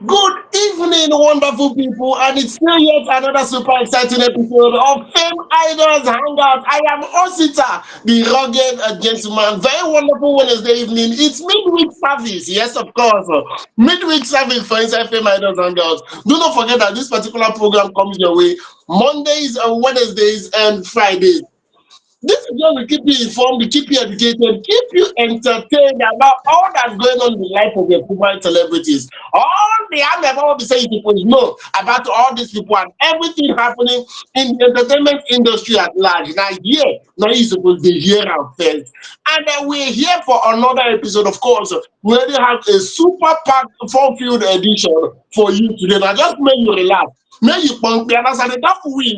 Good evening, wonderful people, and it's still yet another super exciting episode of Fame Idols Hangout. I am Osita, the rugged gentleman. Very wonderful Wednesday evening. It's midweek service, yes, of course. Midweek service for inside Fame Idols Hangout. Do not forget that this particular program comes your way Mondays, Wednesdays, and Fridays. This is where we keep you informed, we keep you educated, keep you entertained about all that's going on in the life of your favorite celebrities. All the I'm be saying people know about all these people and everything happening in the entertainment industry at large. Now you're supposed to hear am first. And then we're here for another episode, of course. We already have a super packed, fulfilled edition for you today. Now just make you relax. Make you punk me and as I say that we.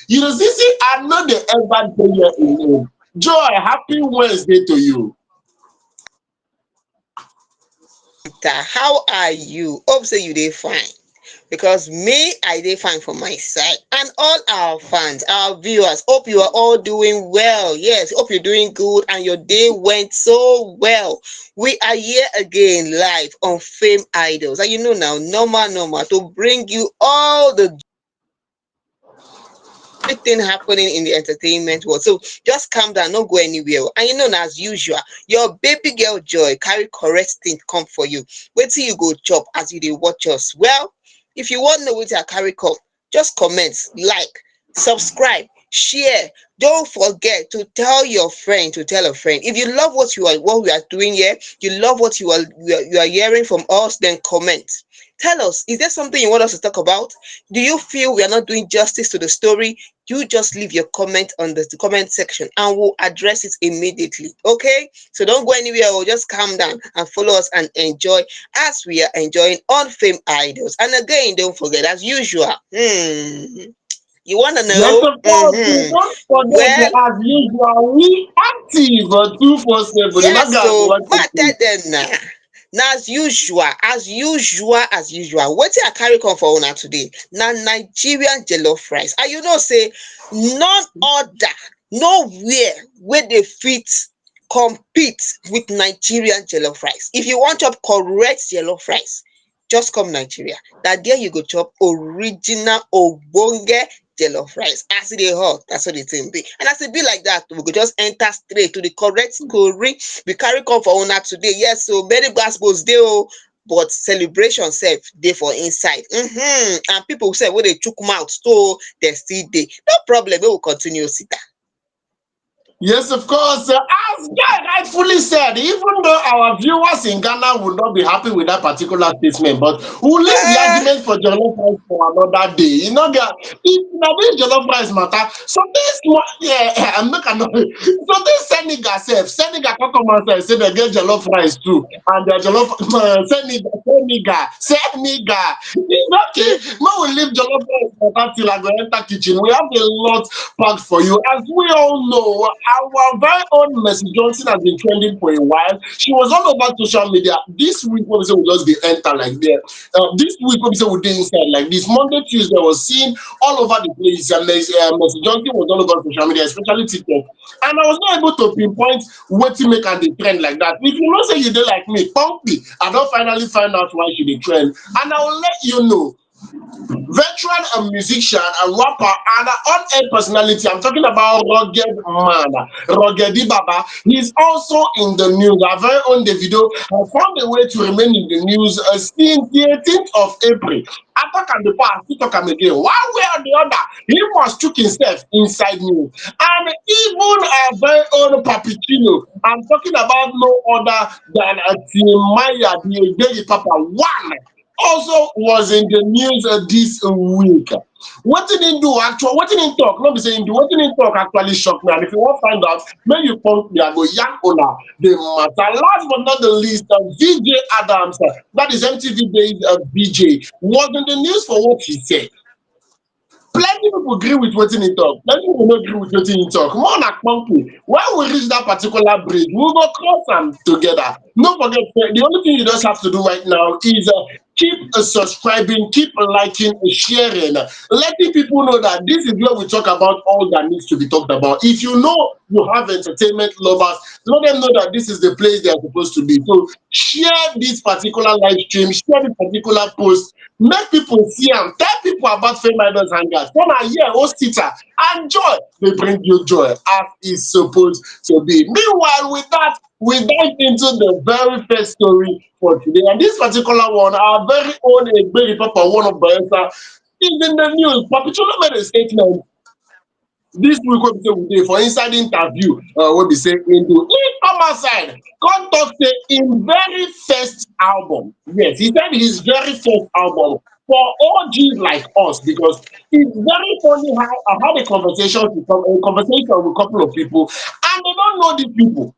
You know, see, I know the ever day here alone. Joy, happy Wednesday to you. How are you? Hope say you dey fine. Because me, I dey fine for my side. And all our fans, our viewers, hope you are all doing well. Yes, hope you're doing good and your day went so well. We are here again live on Fame Idols. And you know now, normal, to bring you all the everything happening in the entertainment world. So just calm down, don't go anywhere. And you know, now, as usual, your baby girl Joy carry correct thing come for you. Wait till you go chop as you dey watch us. Well, if you want to know what I carry come, just comment, like, subscribe, share. Don't forget to tell your friend to tell a friend. If you love what we are doing here, you love what you are hearing from us, then comment. Tell us, is there something you want us to talk about? Do you feel we are not doing justice to the story? You just leave your comment on the comment section and we'll address it immediately. Okay? So don't go anywhere, or just calm down and follow us and enjoy as we are enjoying on Fame Idols. And again, don't forget, as usual, you want to Yes, know? of course. You don't forget Well, that as usual, we active 247. You not yes, got so what to but tell do. them now. Now as usual, wetin I carry come for una today na Nigerian jollof rice. And you know say none other, nowhere wey dey fit compete with Nigerian jollof rice. If you wan chop correct jollof rice, just come Nigeria. Na there you go chop original ogbonge jollof rice. As e dey hot, na so the thing be. And as e be like that, we go just enter straight to the correct story we carry come for una today. Yes, so many gbasgbos dey o, but celebration sef dey for inside. And people sef wey dey chook mouth so dem still dey. No problem, make we continue sit down. Yes, of course. As Guy rightfully said, even though our viewers in Ghana would not be happy with that particular statement, but we'll leave the um argument for jollof rice for another day. You know, that if now this jollof rice matter, something small, yeah, I'm not gonna something Senegal come and say they get jollof rice too, and the jollof Senegal. It's okay. When we leave jollof rice matter till I go enter kitchen, we have a lot packed for you. As we all know, our very own Mercy Johnson has been trending for a while. She was all over social media. This week, when we say we just the enter like there. This week, when we say we did inside like this. Monday, Tuesday was seen all over the place. And Mercy Johnson was all over social media, especially TikTok. And I was not able to pinpoint what to make and the trend like that. If you know say you did like me, pump me. I don't finally find out why she did trend. And I will let you know veteran musician and rapper and an on-air personality. I'm talking about Rugged Man, Rugged Baba. He's also in the news. Our very own Davido has found a way to remain in the news since the 18th of April. After can the past, he talk am again. One way or the other, he must chook himself inside news. And even our very own Papicino, I'm talking about no other than Timaya, the Daily Papa One, also was in the news this week. What did he do actually? What did he talk? Not be saying do. What did he talk actually shocked me. And if you want to find out, maybe you point me and go yank owner the matter. Last but not the least, VJ Adams, that is MTV based VJ, was in the news for what he said. Plenty people agree with wetin he talk, plenty people no agree with wetin he talk. More na kpompe. When we reach that particular bridge, we go cross am together. No forget, the only thing you just have to do right now is Keep subscribing, keep liking, sharing, letting people know that this is where we talk about all that needs to be talked about. If you know you have entertainment lovers, let them know that this is the place they are supposed to be. So share this particular live stream, share this particular post, make people see and tell people about Fameidols Hangout. Come and hear host teacher and joy. They bring you joy as is supposed to be. Meanwhile, with that, we dive into the very first story for today. And this particular one, our very own Egberi Papa, one of Bayelsa, is in the news. Papi Chulo made a statement this week wey be say we dey for inside interview wey be say im do. Im come outside come talk say im very first album, yes, he said his very first album for OGs like us, because it's very funny how I had a conversation with a couple of people and they don't know these people.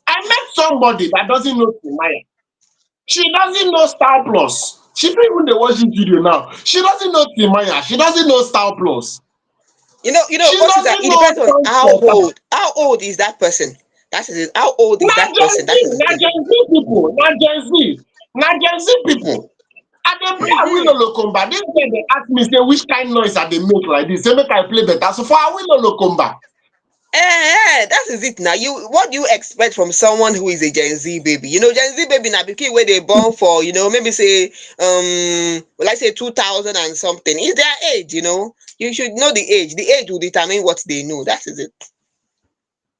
I met somebody that doesn't know Timaya. She doesn't know Star Plus. She fit even dey watch this video now. She doesn't know Timaya. She doesn't know Star Plus. You know, She what is that? doesn't It know depends on Thanks how Water. old. How old is that person? That is it. How old is Na that Gen person? Z, That is the na thing. Gen Z people, na Gen Z people. I dey play Mm-hmm. Awilo Lokomba. Dis girl dey ask me say which kind noise I dey make like dis, say make I play better. So for Awilo Lokomba, That is it now. What do you expect from someone who is a Gen Z baby? Gen Z baby now because where they born for, maybe say let's say 2000 and something. Is their age, You should know the age. The age will determine what they know. That is it.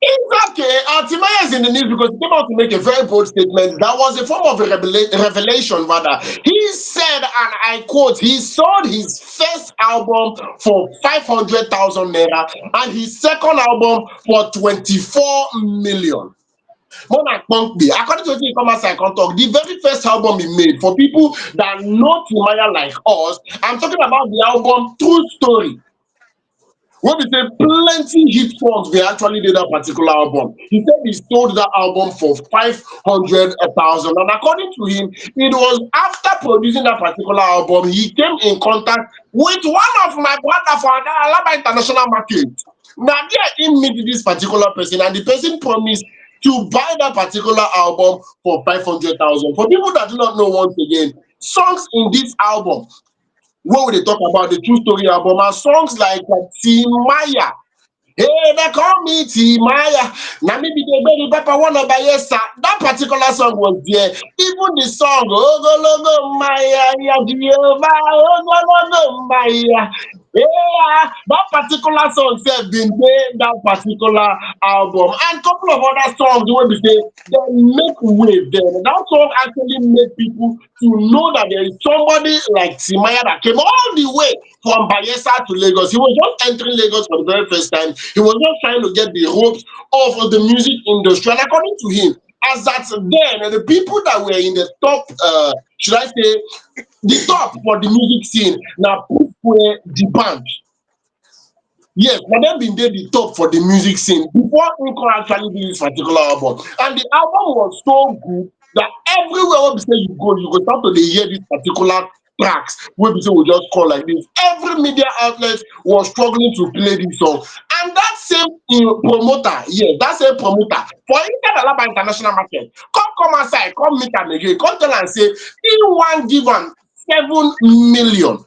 it's okay. Timaya is in the news because he came out to make a very bold statement. That was a form of a revelation, rather. He said, and I quote, he sold his first album for 500,000 naira and his second album for 24 million. Mona Kponkbe, according to wetin he come outside come talk, the very first album he made, for people that know Timaya like us, I'm talking about the album True Story. When we say plenty hit songs, they actually did that particular album. He said he sold that album for 500,000. And according to him, it was after producing that particular album, he came in contact with one of my brother for Alaba International Market. Now, there he meet this particular person, and the person promised to buy that particular album for 500,000. For people that do not know, once again, songs in this album, what we dey talk about the True Story album, and songs like Timaya. Hey, they call me Timaya. Na me be the baby papa one of Bayelsa. That particular song was there. Even the song Ogologo Maya Ya Jehovah Ogologo Maya. Yeah, that particular song said been there that particular album, and couple of other songs wey be say dem make wave there. That song actually make people to know that there is somebody like Timaya that came all the way from Bayelsa to Lagos. He was just entering Lagos for the very first time. He was just trying to get the ropes of the music industry. And according to him, as at then, the people that were in the top, should I say, the top for the music scene, now were the band. Yes, na dem bin dey the top for the music scene before Nko actually do this particular album. And the album was so good that everywhere wey be say you go start to dey hear this particular tracks wey be say we just call like this. Every media outlet was struggling to play this song. And that same promoter, yes, that same promoter for inside Alaba International Market, come outside, come meet am again, come tell am say he wan give am 7 million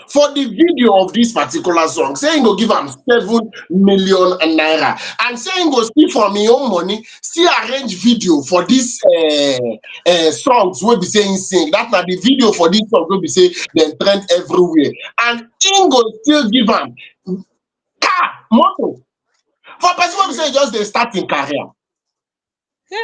for the video of this particular song, say him go give am 7 million naira, and say him go still from him own money still arrange video for dis songs wey be say him sing. Dat na the video for dis song wey be say dem trend everywhere, and him go still give am car, motor for person wey be say e just dey start im career.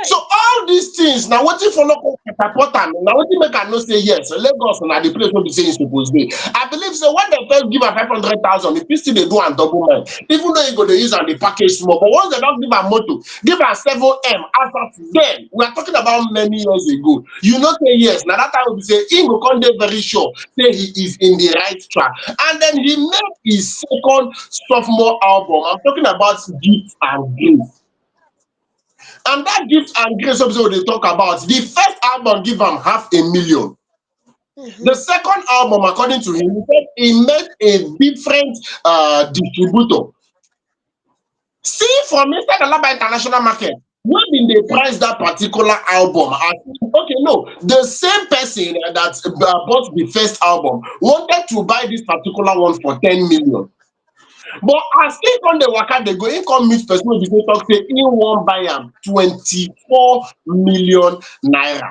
So Hey. all these things na wetin follow come catapult am, na wetin make am know say yes, Lagos na the place wey be say e suppose dey. I believe say when dem first give am 500,000, e fit still dey do am double mind, even though e go dey use am dey package small. But once dem don give am motor, give am 7M, as at then, we are talking about many years ago, you know say yes, na that time wey be say im go come dey very sure say he is in the right track. And then he made his second sophomore album. I'm talking about Gift and Grace. And that Gift and Grace episode they talk about, the first album give am 500,000. The Mm-hmm. second album, according to him, he said he met a different distributor. See from inside Alaba International Market. when did they price that particular album as, okay, no, the same person that bought the first album wanted to buy this particular one for 10 million. But as im come dey waka dey go, im come meet person wey be say talk say im wan buy am 24 million naira.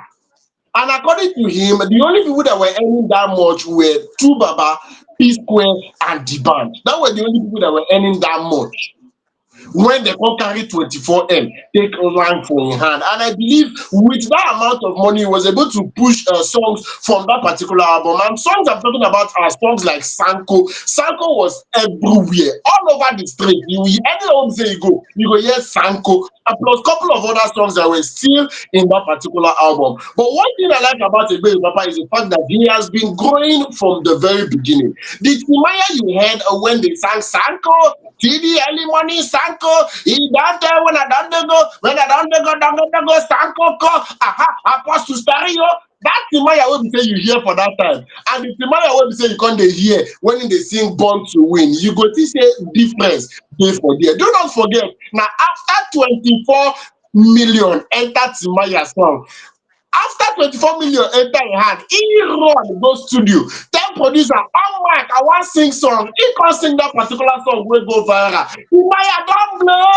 And according to him, the only people that were earning that much were Two Baba, P Square, and the band. That were the only people that were earning that much. When they come carry 24M take land for im hand. And I believe with that amount of money, he was able to push songs from that particular album. And songs I'm talking about are songs like Sanko. Sanko was everywhere, all over the street. You will any home say you go hear Sanko. And plus couple of other songs that were still in that particular album. But one thing I like about Egbe Papa is the fact that he has been growing from the very beginning. The Timaya you heard when they sang Sanko, TD early morning Sanko, he don't tell when I don't dey go, when I don't go, Sanko ko, aha, Apostle Stereo. That Timaya wey be say you hear for that time, and the Timaya wey be say you come dey hear when they sing Born to Win, you go see say difference dey for there. Do not forget, na after 24 million enter Timaya song, after 24 million enter im hand, he run go studio tell producer, oh Mike, I wan sing song. He come sing that particular song wey go viral. Timaya don blow,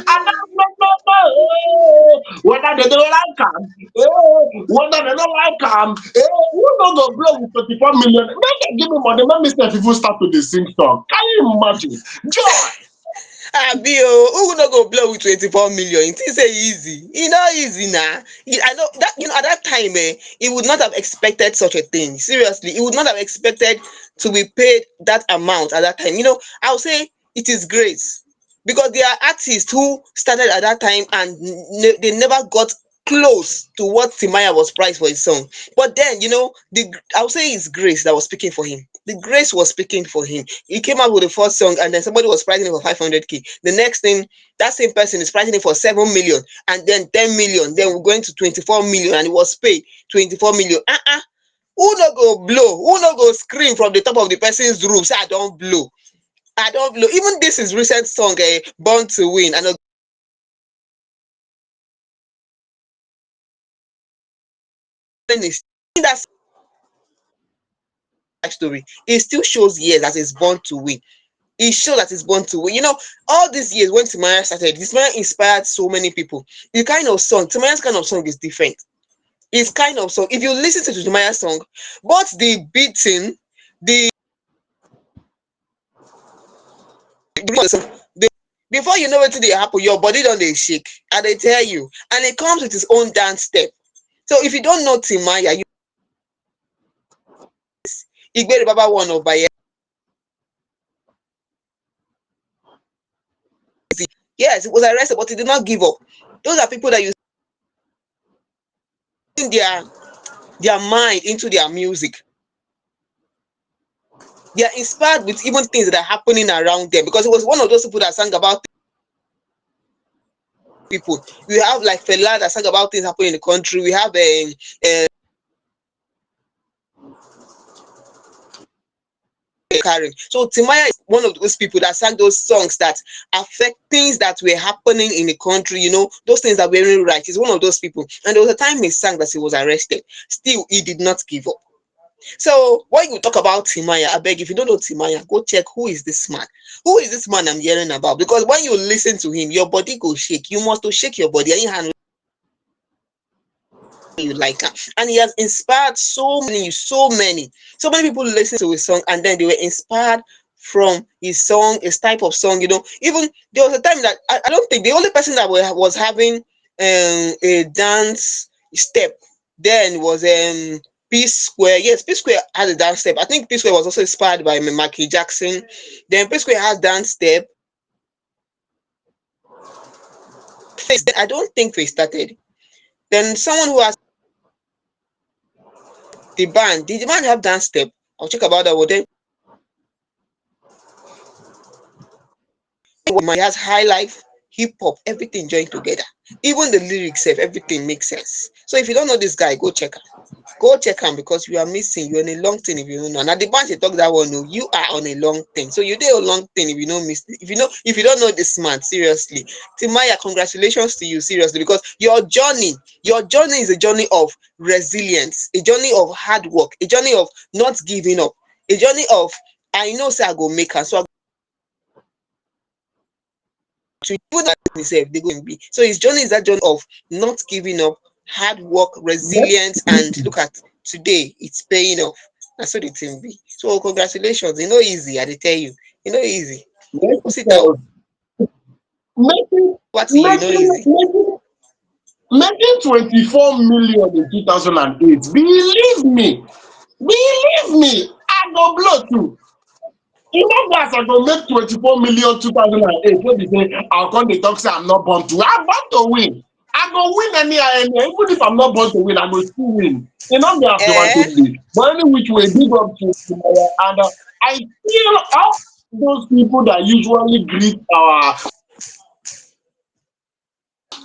I don blow, whether they don't like am, whether they don't like am, who no go blow with 24 million? Make dem give me money, make me sef even start to dey sing song. Can you imagine? Joy. Abi who no go blow with 24 million? You think say easy? E no easy na. I know that, at that time, he would not have expected such a thing. Seriously, he would not have expected to be paid that amount at that time. I would say it is grace, because there are artists who started at that time and they never got close to what Timaya was priced for his song. But then, I would say it's grace that was speaking for him. The grace was speaking for him. He came out with the first song, and then somebody was pricing it for 500k. The next thing, that same person is pricing it for 7 million, and then 10 million. Then we're going to 24 million, and it was paid 24 million. Who no go blow? Who no go scream from the top of the person's roof? Say, I don't blow. I don't blow. Even this is recent song, Born to Win. And that's story. It still shows here that it's born to win. It shows that it's born to win. All these years when Timaya started, Timaya inspired so many people. The kind of song, Timaya's kind of song is different. It's kind of song. If you listen to Timaya's song, both the beating, the the before you know what they happen, your body don't they shake, and they tell you, and it comes with its own dance step. So if you don't know Timaya, Igbe Baba one of by yes, it was arrested, but he did not give up. Those are people that you see their mind into their music. They are inspired with even things that are happening around them, because it was one of those people that sang about people. We have like Fela that sang about things happening in the country. We have Karen. So Timaya is one of those people that sang those songs that affect things that were happening in the country, those things that weren't right. He's one of those people. And there was a time he sang that he was arrested. Still, he did not give up. So when you talk about Timaya, I beg, if you don't know Timaya, go check who is this man. Who is this man I'm hearing about? Because when you listen to him, your body go shake. You must to shake your body. Any hand you like him. And he has inspired so many people listen to his song, and then they were inspired from his song, his type of song. Even there was a time that I don't think the only person that was having a dance step then was P Square. Yes, P Square had a dance step. I think P Square was also inspired by Michael Jackson. Then P Square has dance step. I don't think they started. Then someone who has the band. Did the band have dance step? I'll check about that one. Then he has high life. hip hop, everything joined together. Even the lyrics, everything makes sense. So if you don't know this guy, go check him. Go check am because you are missing. You're on a long thing if you don't know. Now the bunch they talk that one, no, you are on a long thing. So you did a long thing if you don't miss. If you don't know this man, seriously, Timaya, congratulations to you, seriously, because your journey is a journey of resilience, a journey of hard work, a journey of not giving up, a journey of I know say I go make am, so I to even that itself they go and be. So his journey is that journey of not giving up, hard work, resilience, and look at today, it's paying off. That's what the thing be. So congratulations. You know easy, I dey tell you. You know easy. Yes, Sit down of making over to you, you know making easy. making making 24 million in 2008. Believe me, I go blow too. You know that I go make 24 million 2008. Wey be say I'll come dey talk say I'm not born to. I'm born to win. I go win anyhow. Even if I'm not born to win, I go still win. E no be as you want Eh? to be. But any which way, big up to and I feel all those people that usually greet our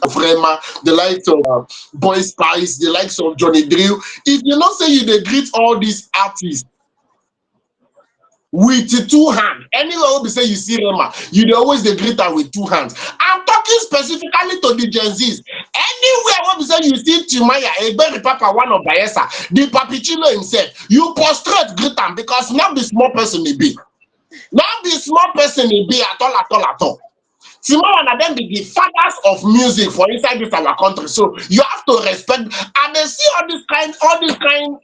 Vrema, the likes of Boy Spice, the likes of Johnny Drill. If you know say you dey greet all these artists with two hands, anywhere wey be say you see Rema, you dey always dey greet am with two hands. I'm talking specifically to the Gen Zs. Anywhere wey be say you see Timaya, Egberi Papa, one of Bayelsa, the Papichino himself, you prostrate greet am because no be small person e be. No be small person e be at all at all at all. Timaya na dem be the fathers of music for inside this our country. So you have to respect and dey see all this kind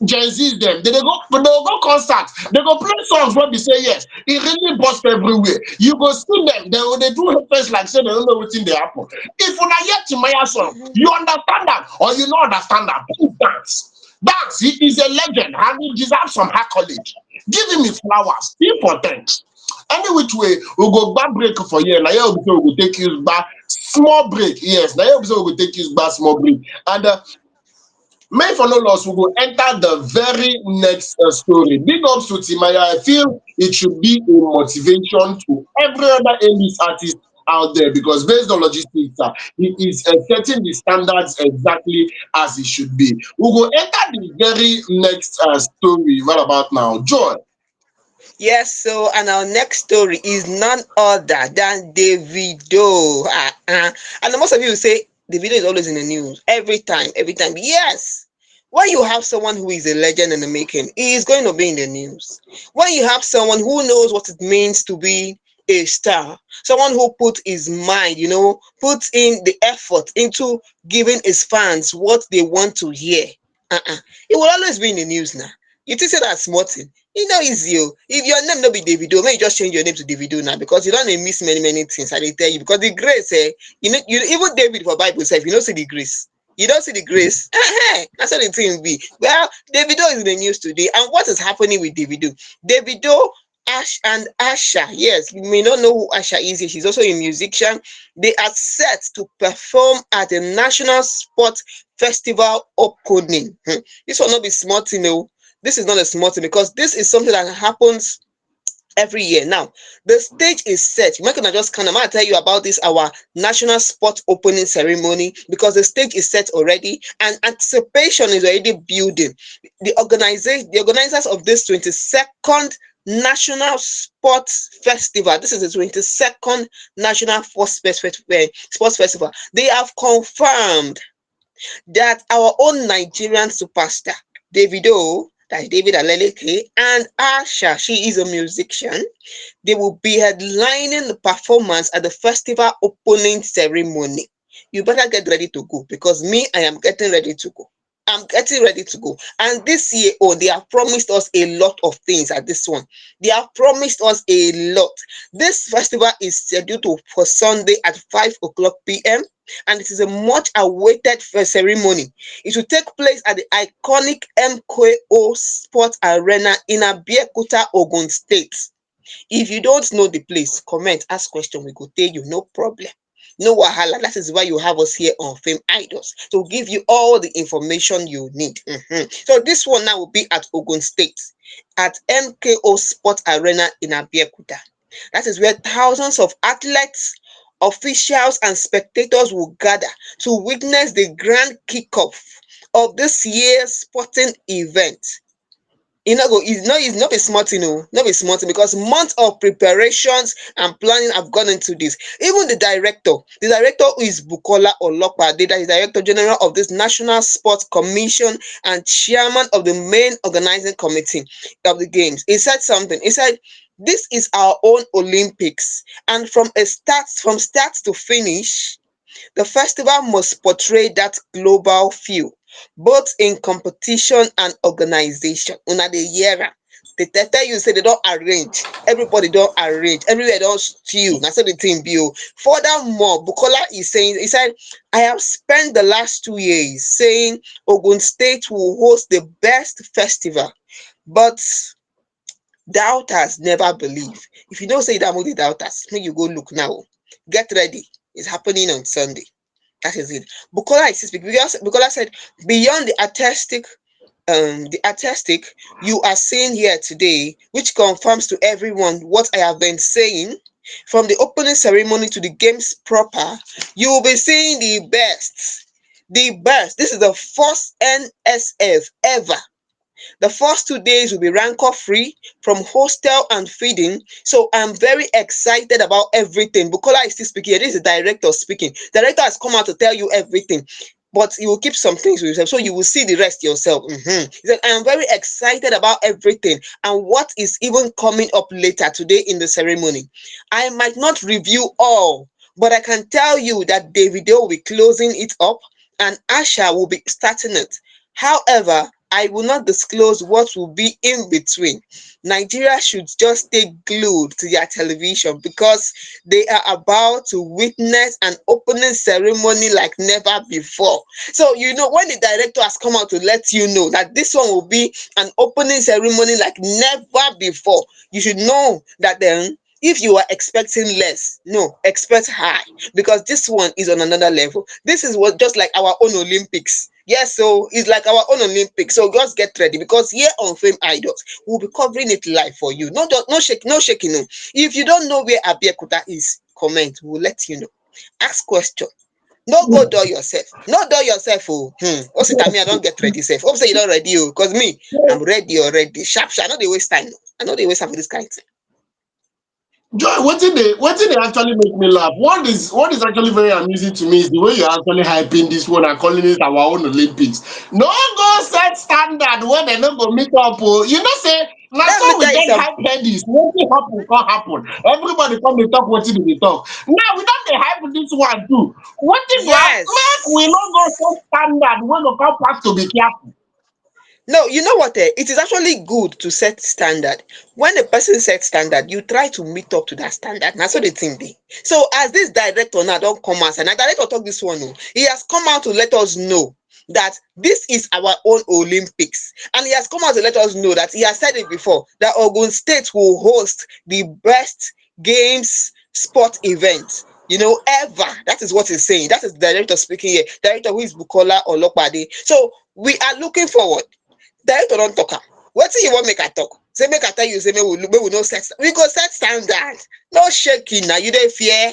Gen Z's dem they go concert, they go play songs wey be say yes, e really burst everywhere. You go see dem, they go dey do face like say they no know wetin dey happen. If una hear Timaya song, you understand am or you no understand am, please dance. Dance, he is a legend and he deserve some accolade. Give him his flowers, important. Any which way, we go back break for here. Na here we go take you back small break. Yes, na here we go take you back small break. And may for no loss, we go enter the very next story. Big ups to Timaya. I feel it should be a motivation to every other A-list artist out there because based on logistics, he is setting the standards exactly as it should be. We go enter the very next story right about now. Joy. Yes, so and our next story is none other than Davido. And most of you will say Davido is always in the news every time, every time. Yes. When you have someone who is a legend in the making, he is going to be in the news. When you have someone who knows what it means to be a star, someone who put his mind, puts in the effort into giving his fans what they want to hear, it will always be in the news now. You think say that small thing? E no easy o. If your name no be Davido, make you just change your name to Davido now because you don dey miss many many things. I dey tell you because the grace, even David for Bible sef, you no see the grace. You don't see the grace. That's how the thing be. Well, Davido is in the news today, and what is happening with Davido? Davido, Ash and Asha. Yes, you may not know who Asha is. She's also a musician. They are set to perform at the National Sport Festival opening. This will not be small thing, no. This is not a small thing because this is something that happens every year. Now, the stage is set. We're gonna just I'm gonna tell you about this our national sport opening ceremony because the stage is set already and anticipation is already building. The organizers of this 22nd National Sports Festival. This is the 22nd National Sports Festival. They have confirmed that our own Nigerian superstar, Davido, that's David Aleleke, and Asha, she is a musician. They will be headlining the performance at the festival opening ceremony. You better get ready to go because me, I am getting ready to go. I'm getting ready to go. And this year, they have promised us a lot of things at this one. They have promised us a lot. This festival is scheduled for Sunday at 5 o'clock p.m. and it is a much awaited ceremony. It will take place at the iconic MKO Sport Arena in Abeokuta, Ogun State. If you don't know the place, comment, ask question, we go tell you, no problem. No wahala. That is why you have us here on Fame Idols to give you all the information you need. So this one now will be at Ogun State at MKO Sport Arena in Abeokuta. That is where thousands of athletes, officials and spectators will gather to witness the grand kickoff of this year's sporting event. It's not a small thing, no, not a small thing, because months of preparations and planning have gone into this. Even the director who is Bukola Olopade, that is director general of this National Sports Commission and chairman of the main organizing committee of the games, he said something. He said, "This is our own Olympics, and from start to finish, the festival must portray that global feel, both in competition and organization." Una dey hear am. They tell you say they don arrange, everybody don arrange, everywhere don stew. Na so the thing be o. Furthermore, Bukola is saying, he said, "I have spent the last 2 years saying Ogun State will host the best festival, but doubters never believe." If you know say you don among the doubters, make you go look now. Get ready. It's happening on Sunday. That is it. Bukola is speaking because Bukola said, "Beyond the artistic you are seeing here today, which confirms to everyone what I have been saying, from the opening ceremony to the games proper, you will be seeing the best. The best. This is the first NSF ever. The first 2 days will be rancor free from hostel and feeding. So I'm very excited about everything." Bukola is still speaking. This is the director speaking. Director has come out to tell you everything. But he will keep some things with himself, so you will see the rest yourself. He said, "I am very excited about everything and what is even coming up later today in the ceremony. I might not review all, but I can tell you that Davido will be closing it up and Asha will be starting it. However, I will not disclose what will be in between. Nigeria should just stay glued to their television because they are about to witness an opening ceremony like never before." So, when the director has come out to let you know that this one will be an opening ceremony like never before, you should know that then, if you are expecting less, no, expect high, because this one is on another level. This is what just like our own Olympics. Yes, so it's like our own Olympics. So just get ready, because here on Fame Idols, we'll be covering it live for you. No shaking. No. If you don't know where Abiyakuta is, comment. We'll let you know. Ask question. No go dull yourself. No dull yourself. Oh, What's it? I don't get ready. Safe. Hope say you don't ready. Oh, cause me, I'm ready already. Sharp, sharp. I know they waste time. No. I know they waste time for this kind of thing. Joy, what did they actually make me laugh? What is actually very amusing to me is the way you're actually hyping this one and calling it our own Olympics. No go set standard when they no go meet up. Oh. You know, say now Let me so we tell you get something. hype headies. Nothing happen, can't happen. Everybody come to talk what they talk. Now we don't dey hype this one too. What did go happen? Make we no go Yes. set standard when go come pass to be careful. No, you know what? It is actually good to set standard. When a person sets standard, you try to meet up to that standard. That's what the thing be. So as this director now don't come out, and the director talk this one, oh, he has come out to let us know that this is our own Olympics. And he has come out to let us know that he has said it before that Ogun State will host the best games sport event. Ever. That is what he's saying. That is the director speaking here. Director who is Bukola Olopade. So we are looking forward. Director don talk am. Wetin you wan make I talk? Say make I tell you say make we no set, we go set standard. No shaking na, you dey fear?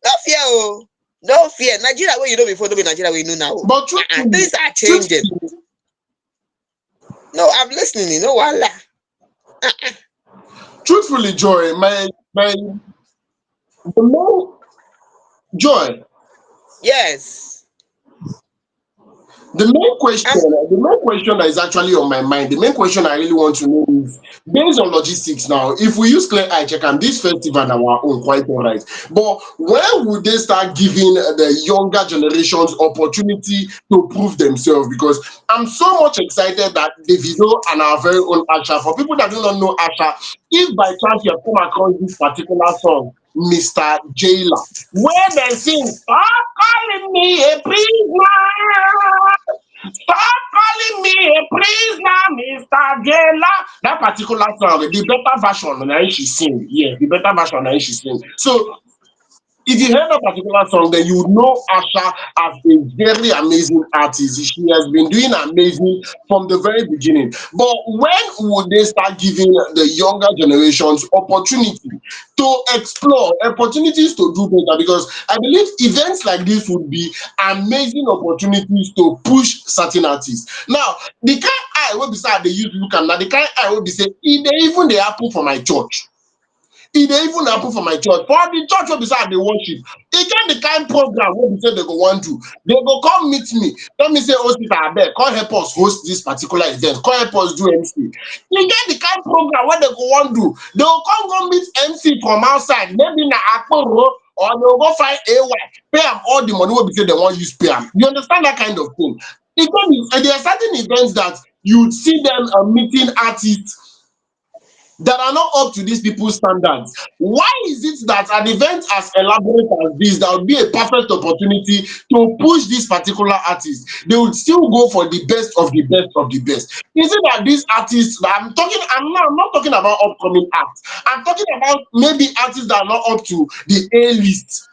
No fear o. No fear. Nigeria wey you know before no be Nigeria wey you know now o. But truthfully, Things are changing. truthfully, No, I'm listening. No wahala. truthfully, Joy, my the more Joy, Yes. I'm the main question that is actually on my mind, the main question I really want to know is based on logistics now. If we use clear eye check and this festival na our own, quite all right. But when would they start giving the younger generations opportunity to prove themselves? Because I'm so much excited that Davido and our very own Asha, for people that do not know Asha, if by chance you have come across this particular song, Mr. Jailer, where they sing, "Stop calling me a prisoner. Stop calling me a prisoner, Mr. Jailer." That particular song, the better version na she sing. Yeah, the better version na she sing. So If you hear that particular song, then you would know Asha as a very amazing artist. She has been doing amazing from the very beginning. But when would they start giving the younger generations opportunity to explore, opportunities to do better? Because I believe events like this would be amazing opportunities to push certain artists. Now, the kind eye wey be say I dey use look am na the kind eye wey be say e dey even dey happen for my church. E dey even happen for my church. For the church wey be say I dey worship, e get the kind program wey be say dey go wan do. Dey go come meet me, tell me say host abeg come help us host dis particular event, come help us do MC. E get the kind program wey dey go wan do. Dey go come go meet MC from outside, maybe na Akporo or dey go go find AY, pay am all the money wey be say dey wan use pay am. You understand that kind of thing? E get there are certain events that you see them meeting artists that are not up to these people's standards. Why is it that an event as elaborate as this, that would be a perfect opportunity to push this particular artist, they would still go for the best of the best of the best? Is it that these artists that I'm not talking about upcoming acts. I'm talking about maybe artists that are not up to the A list,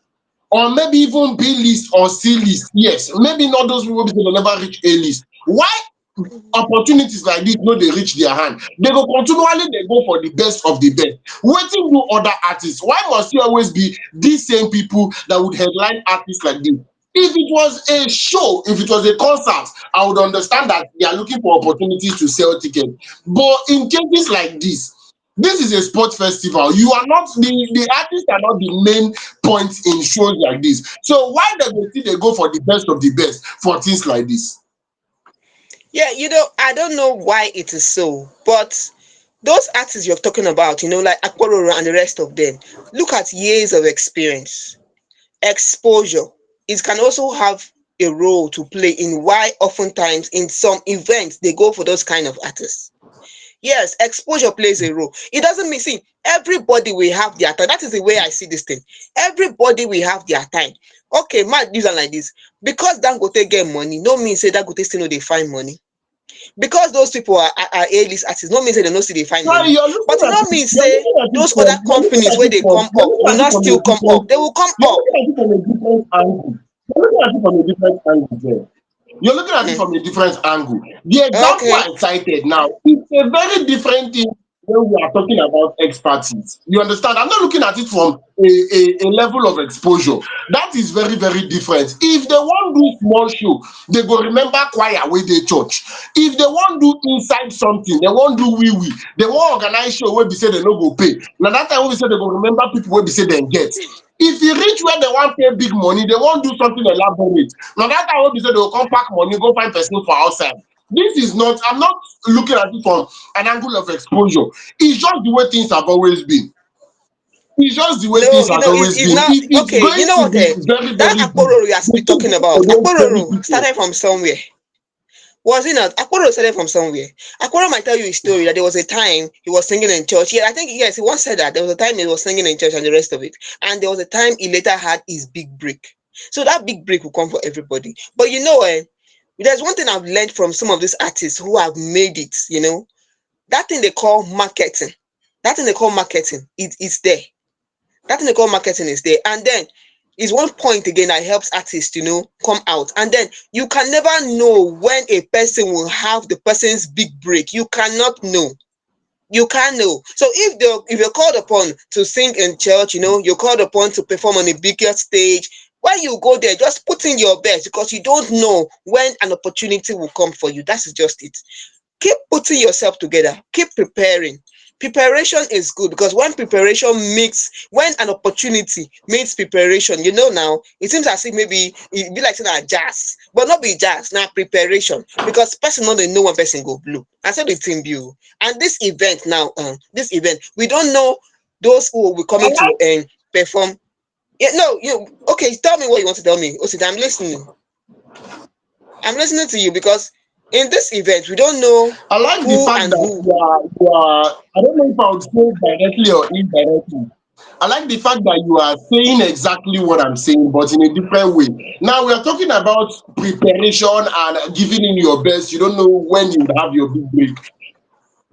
or maybe even B list or C list. Yes, maybe not those people because they never reach A list. Why opportunities like this no dey reach their hand? They go continually dey go for the best of the best. Wetin do other artists? Why must it always be these same people that would headline artists like this? If it was a show, if it was a concert, I would understand that they are looking for opportunities to sell tickets. But in cases like this is a sport festival. You are not the artists are not the main point in shows like this. So why dem go still dey go for the best of the best for things like this? Yeah, I don't know why it is so, but those artists you're talking about, like Akpororo and the rest of them, look at years of experience, exposure. It can also have a role to play in why oftentimes in some events they go for those kind of artists. Yes, exposure plays a role. It doesn't mean, see, everybody will have their time. That is the way I see this thing. Everybody will have their time. Okay, man, use am like this. Because Dangote get money, no mean say Dangote still no dey find money. Because those people are A-list artists, no mean say they no still dey find Sorry, money. But e no mean say those other companies where they come up will not still come up. They will come you're up. looking at it from a different angle. You're looking at it from a different angle there. You're looking at it Mm. from a different angle. The example Okay. I cited now is a very different thing when we are talking about expertise. You understand? I'm not looking at it from a level of exposure. That is very, very different. If they want do small show, they go remember choir wey dey church. If they want do inside something, they want do wee, they want organize show wey be say they no go pay. Na that time wey be say they go remember people wey be say dem get. If e reach where they wan pay big money, they wan do something elaborate. Na that time wey be say they go come pack money go find person for outside. This is not, I'm not looking at it from an angle of exposure. It's just the way things have always been. It's just the way No, things has it's, always it's been. not If it's okay. You going know to what? be very, That very big, Akpororo you are they should talking go for about, those very Akpororo people. started from somewhere. Was it not? Akporo started from somewhere. Akporo might tell you a story that there was a time he was singing in church. Yeah, I think yes, he once said that there was a time he was singing in church and the rest of it. And there was a time he later had his big break. So that big break will come for everybody. But there's one thing I've learned from some of these artists who have made it, that thing they call marketing. That thing they call marketing, it's there. That thing they call marketing is there. And then is one point again that helps artists, come out. And then you can never know when a person will have the person's big break. You cannot know. You can't know. So if you're called upon to sing in church, you're called upon to perform on a bigger stage. When you go there, just put in your best because you don't know when an opportunity will come for you. That's just it. Keep putting yourself together. Keep preparing. Preparation is good because when an opportunity meets preparation, now it seems as if maybe it be like saying na jazz, but not be jazz, now preparation because person no dey know when person go blow. I said the thing be o. And this event, we don't know those who will be I coming to like perform. Yeah, no, okay, tell me what you want to tell me. Osi, I'm listening. I'm listening to you because in this event, we don't know I like the who fact and that who. you are I don't know if I would say directly or indirectly. I like the fact that you are saying exactly what I'm saying, but in a different way. Now we are talking about preparation and giving in your best. You don't know when you will have your big break.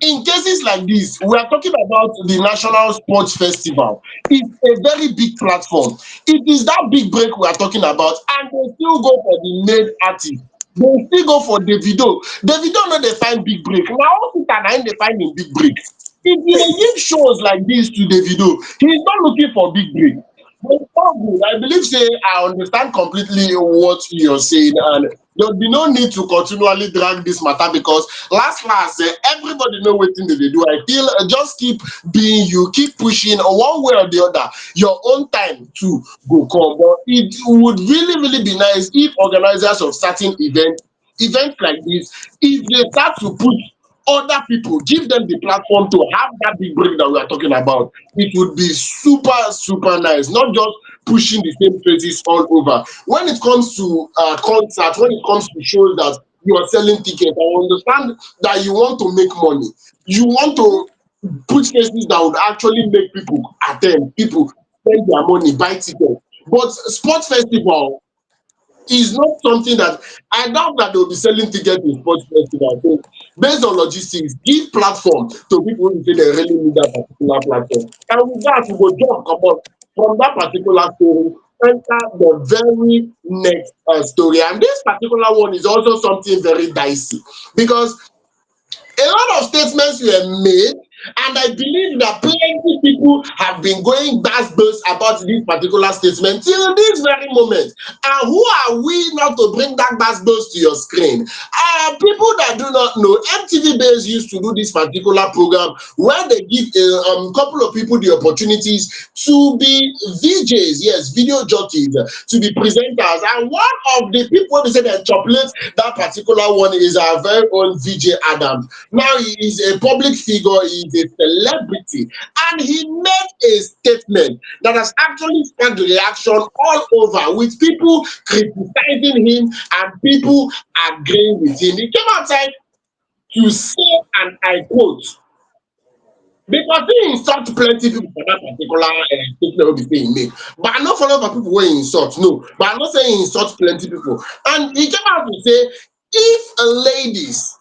In cases like this, we are talking about the National Sports Festival. It's a very big platform. It is that big break we are talking about, and they still go for the main artist. They still go for Davido. Davido no dey find big break. Na hospital na im dey find im big break. If you dey give shows like this to Davido, he is not looking for big break. But it's all good. I believe say I understand completely what you're saying, and there will be no need to continually drag this matter because last everybody know wetin dem dey do. I feel just keep being you, keep pushing one way or the other. Your own time too go come. But it would really be nice if organizers of certain events like this, if they start to put other people, give them the platform to have that big break that we are talking about. It would be super nice, not just pushing the same faces all over. When it comes to concerts, when it comes to shows that you are selling tickets, I understand that you want to make money. You want to put faces that would actually make people attend, people spend their money, buy tickets. But sports festival is not something that I doubt that they'll be selling tickets in sports festival. So based on logistics, give platform to people who say they really need that particular platform. And with that, we go jump comot from that particular story, enter the very next story. And this particular one is also something very dicey because a lot of statements were made, and I believe that plenty people have been going gbas about this particular statement till this very moment. And who are we not to bring that gbas to your screen? People that do not know, MTV Base used to do this particular program where they give a couple of people the opportunities to be VJs, yes, video jockeys, to be presenters. And one of the people they say that chocolate that particular one is our very own VJ Adams. Now he is a public figure, he is a celebrity, and he made a statement that has actually sparked reaction all over, with people criticizing him and people agreeing with him. He came outside to say, and I quote, because he insult plenty people for that particular statement wey be say he make. But I no follow for people wey he insult, no. But I'm not saying he insult plenty people. And he came out to say, if ladies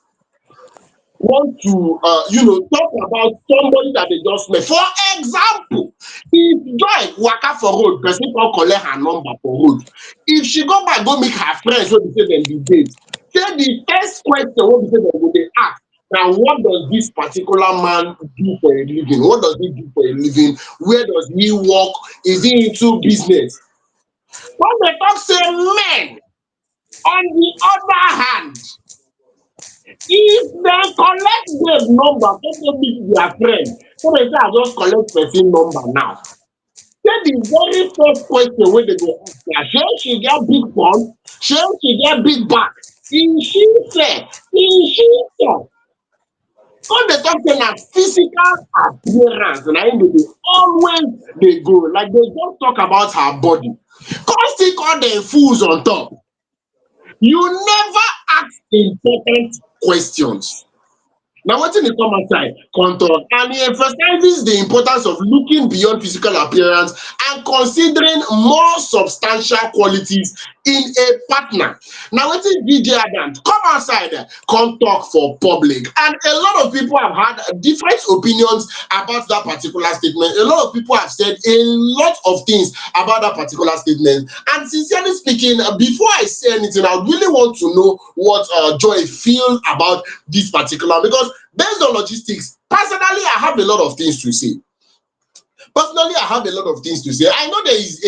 want to talk about somebody that they just met. For example, if Joy waka for road, person come collect her number for road. If she go back go meet her friends wey be say dem be date, say the first question wey be say dem go dey ask na what does this particular man do for a living? What does he do for a living? Where does he work? Is he into business? When they talk say men, on the other hand, if dem collect babe number go go meet their friend, so dey say I just collect person number now, say the very first question wey dey go ask na shey she get big front, shey she get big back, is she fair, is she tall? Come dey talk say na physical appearance na im dey always dey go, like dey just talk about her body, come still call dem fools on top. You never ask important questions. Na wetin dey come outside come talk, and he emphasizes the importance of looking beyond physical appearance and considering more substantial qualities in a partner. Na wetin VJ Adams come outside come talk for public, and a lot of people have had different opinions about that particular statement. A lot of people have said a lot of things about that particular statement, and sincerely speaking, before I say anything, I really want to know what Joy feel about this particular, because based on logistics, personally, I have a lot of things to say. Personally, I have a lot of things to say. I know there is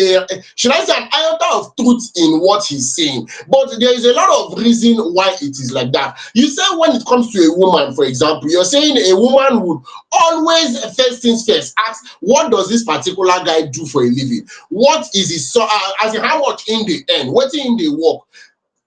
should I say, an iota of truth in what he's saying, but there is a lot of reason why it is like that. You say when it comes to a woman, for example, you're saying a woman would always, first things first, ask, what does this particular guy do for a living? What is his, as in how much in the end, what in the work?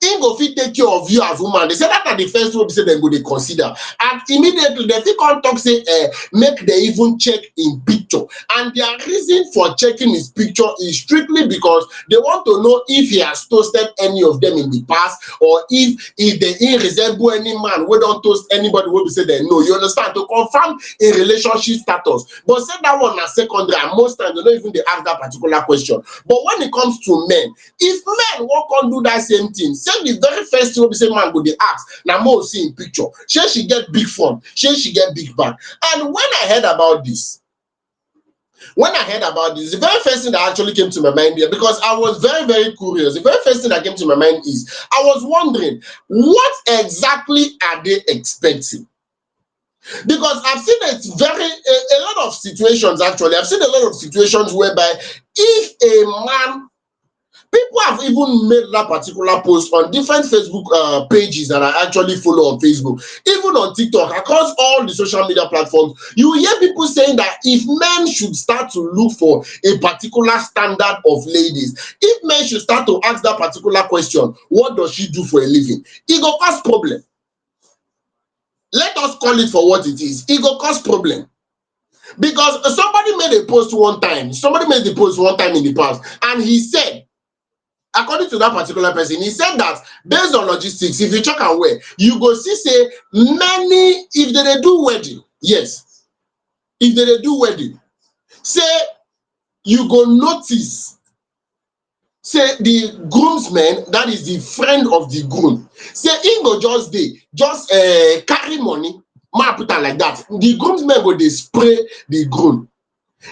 Him go fit take care of you as woman. They say that na the first one be say dem go dey consider, and immediately dem fit come talk say make dem even check im picture, and their reason for checking his picture is strictly because they want to know if he has toasted any of them in the past, or if they resemble any man wey don toast anybody wey be say dem know, you understand, to confirm a relationship status. But say that one na secondary, and most times they no even dey ask that particular question. But when it comes to men, if men wan come do that same thing, say Say the very first thing wey be say man go dey ask na more see in picture. Shey she get big front, shey she get big back. And when I heard about this, the very first thing that actually came to my mind here, because I was very, very curious, the very first thing that came to my mind is I was wondering what exactly are they expecting? Because I've seen a lot of situations actually. I've seen a lot of situations whereby if a man, people have even made that particular post on different Facebook pages that I actually follow on Facebook, even on TikTok, across all the social media platforms. You hear people saying that if men should start to look for a particular standard of ladies, if men should start to ask that particular question, what does she do for a living? It go cause problem. Let us call it for what it is. It go cause problem. Because somebody made the post one time in the past, and he said, according to that particular person, he said that based on logistics, if you check am well, you go see say many, if they dey do wedding, yes, if they dey do wedding, say you go notice say the groomsmen, that is the friend of the groom, say im go just dey carry money, ma put am like that. The groomsmen go dey spray the groom.